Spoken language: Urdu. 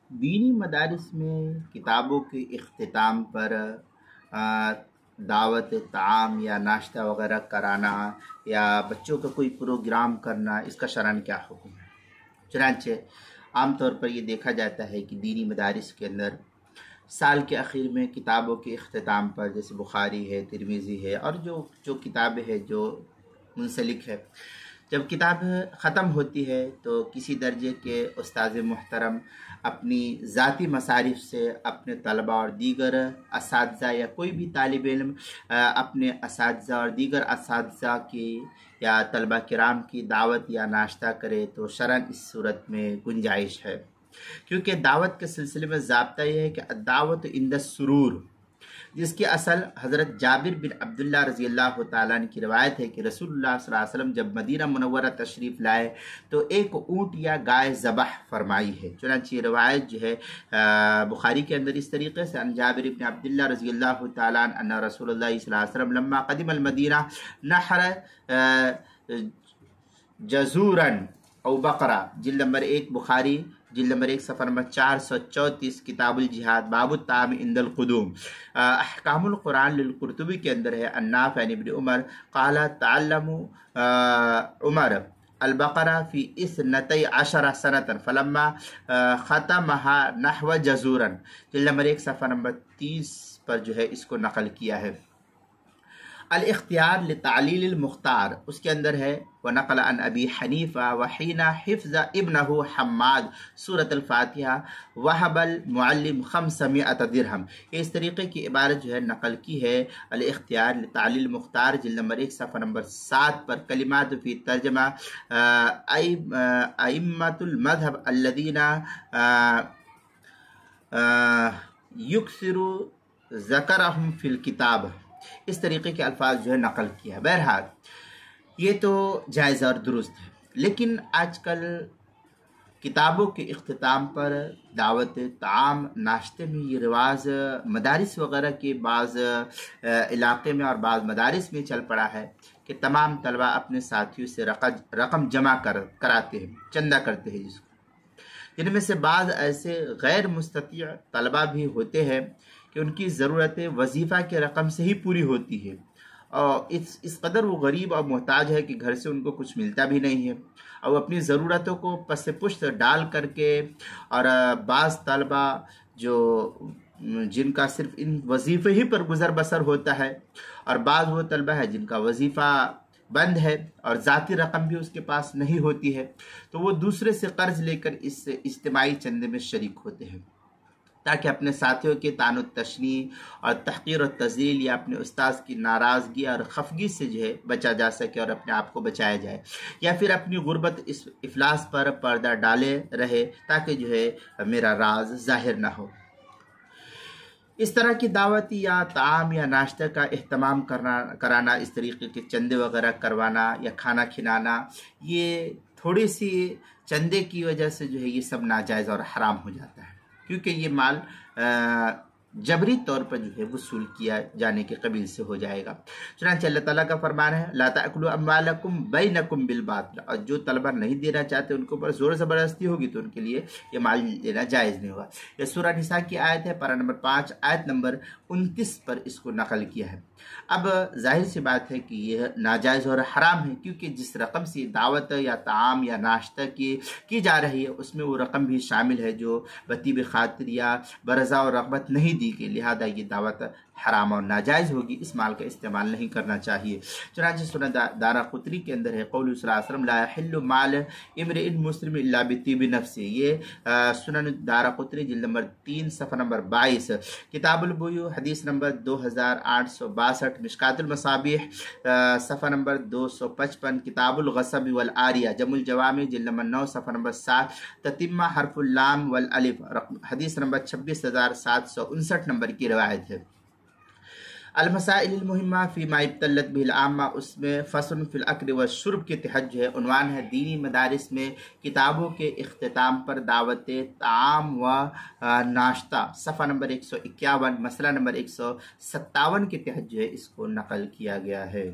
دینی مدارس میں کتابوں کے اختتام پر آ، دعوت طعام یا ناشتہ وغیرہ کرانا یا بچوں کا کوئی پروگرام کرنا، اس کا شرعاً کیا حکم ہے؟ چنانچہ عام طور پر یہ دیکھا جاتا ہے کہ دینی مدارس کے اندر سال کے آخر میں کتابوں کے اختتام پر، جیسے بخاری ہے، ترمذی ہے، اور جو کتابیں ہیں جو منسلک ہے، جب کتاب ختم ہوتی ہے تو کسی درجے کے استاد محترم اپنی ذاتی مصارف سے اپنے طلباء اور دیگر اساتذہ یا کوئی بھی طالب علم اپنے اساتذہ اور دیگر اساتذہ کی یا طلباء کرام کی دعوت یا ناشتہ کرے تو شرعاً اس صورت میں گنجائش ہے، کیونکہ دعوت کے سلسلے میں ضابطہ یہ ہے کہ دعوت عند السرور، جس کی اصل حضرت جابر بن عبداللہ رضی اللہ تعالیٰ عنہ کی روایت ہے کہ رسول اللہ صلی اللہ علیہ وسلم جب مدینہ منورہ تشریف لائے تو ایک اونٹ یا گائے ذبح فرمائی ہے۔ چنانچہ یہ روایت جو ہے بخاری کے اندر اس طریقے سے ان جابر بن عبداللہ رضی اللہ تعالیٰ عنہ ان رسول اللہ صلی اللہ علیہ وسلم لما قدم المدینہ نحر جزوراً او بقرہ، جلد نمبر 1 بخاری، جلد نمبر 1 صفحہ نمبر 434، کتاب الجہاد، باب الطعام عند القدوم۔ احکام القرآن للقرطبی کے اندر ہے ان نافع عن ابن عمر قال تعلموا عمر البقرہ فی 12 سنة فلما ختمها نحو جزورا، جلد نمبر 1 صفحہ نمبر 30 پر جو ہے اس کو نقل کیا ہے۔ الاختیار لتعلیل المختار، اس کے اندر ہے ونقل عن ابی حنیفہ وحین حفظ ابنہ حماد سورۃ الفاتحہ وہب المعلم 500 درہم، اس طریقے کی عبارت جو ہے نقل کی ہے الاختیار لتعلیل المختار، جلد نمبر 1 صفحہ نمبر 7 پر۔ کلمات فی ترجمہ ائمۃ المذہب الذین یکثر ذکرہم فی الکتاب، اس طریقے کے الفاظ جو ہے نقل کیا ہے۔ بہرحال یہ تو جائز اور درست ہے، لیکن آج کل کتابوں کے اختتام پر دعوت طعام ناشتے میں یہ رواج مدارس وغیرہ کے بعض علاقے میں اور بعض مدارس میں چل پڑا ہے کہ تمام طلباء اپنے ساتھیوں سے رقم جمع کراتے ہیں، چندہ کرتے ہیں، جن میں سے بعض ایسے غیر مستطیع طلباء بھی ہوتے ہیں کہ ان کی ضرورتیں وظیفہ کے رقم سے ہی پوری ہوتی ہے، اور اس قدر وہ غریب اور محتاج ہے کہ گھر سے ان کو کچھ ملتا بھی نہیں ہے، اور وہ اپنی ضرورتوں کو پس پشت ڈال کر کے، اور بعض طلباء جن کا صرف ان وظیفے ہی پر گزر بسر ہوتا ہے، اور بعض وہ طلباء ہے جن کا وظیفہ بند ہے اور ذاتی رقم بھی اس کے پاس نہیں ہوتی ہے، تو وہ دوسرے سے قرض لے کر اس اجتماعی چندے میں شریک ہوتے ہیں تاکہ اپنے ساتھیوں کے طعن و تشنیع اور تحقیر و تذلیل یا اپنے استاذ کی ناراضگی اور خفگی سے جو ہے بچا جا سکے اور اپنے آپ کو بچایا جائے، یا پھر اپنی غربت اس افلاس پر پردہ ڈالے رہے تاکہ جو ہے میرا راز ظاہر نہ ہو۔ اس طرح کی دعوتی یا طعام یا ناشتہ کا اہتمام کرانا، اس طریقے کے چندے وغیرہ کروانا یا کھانا کھلانا، یہ تھوڑی سی چندے کی وجہ سے جو ہے یہ سب ناجائز اور حرام ہو جاتا ہے، کیونکہ یہ مال جبری طور پر جو ہے وصول کیا جانے کے قبیل سے ہو جائے گا۔ چنانچہ اللہ تعالیٰ کا فرمان ہے لا تأکلوا اموالکم بینکم بالباطل، اور جو طلبہ نہیں دینا چاہتے ان کے اوپر زور زبردستی ہوگی تو ان کے لیے یہ مال دینا جائز نہیں ہوگا۔ یہ سورہ نساء کی آیت ہے، پارہ نمبر 5 آیت نمبر 29 پر اس کو نقل کیا ہے۔ اب ظاہر سی بات ہے کہ یہ ناجائز اور حرام ہے، کیونکہ جس رقم سے دعوت یا طعام یا ناشتہ کی جا رہی ہے اس میں وہ رقم بھی شامل ہے جو بطیب خاطر یا برضا اور رغبت نہیں دی گئی، لہذا یہ دعوت حرام اور ناجائز ہوگی، اس مال کا استعمال نہیں کرنا چاہیے۔ چنانچہ سنن دارقطنی کے اندر ہے قول صلی اللہ علیہ وسلم لا يحل مال امرئ مسلم الا بطیب نفسه، یہ سنن دارقطنی جلد نمبر 3 صفحہ نمبر 22، کتاب البیوع حدیث نمبر 2862، مشکات المصابیح صفحہ نمبر 255، کتاب الغصب والعاریہ جمع الجوامع جلد نمبر 9 صفحہ نمبر 7، تتمہ حرف اللام والالف حدیث نمبر 26759 نمبر کی روایت ہے۔ المسائل المہمہ فیما ابتلت بہ العامہ، اس میں فصل فی الاکل والشرب کے تحت جو ہے عنوان ہے دینی مدارس میں کتابوں کے اختتام پر دعوت طعام و ناشتہ، صفحہ نمبر 151، مسئلہ نمبر 157 کے تحت جو ہے اس کو نقل کیا گیا ہے۔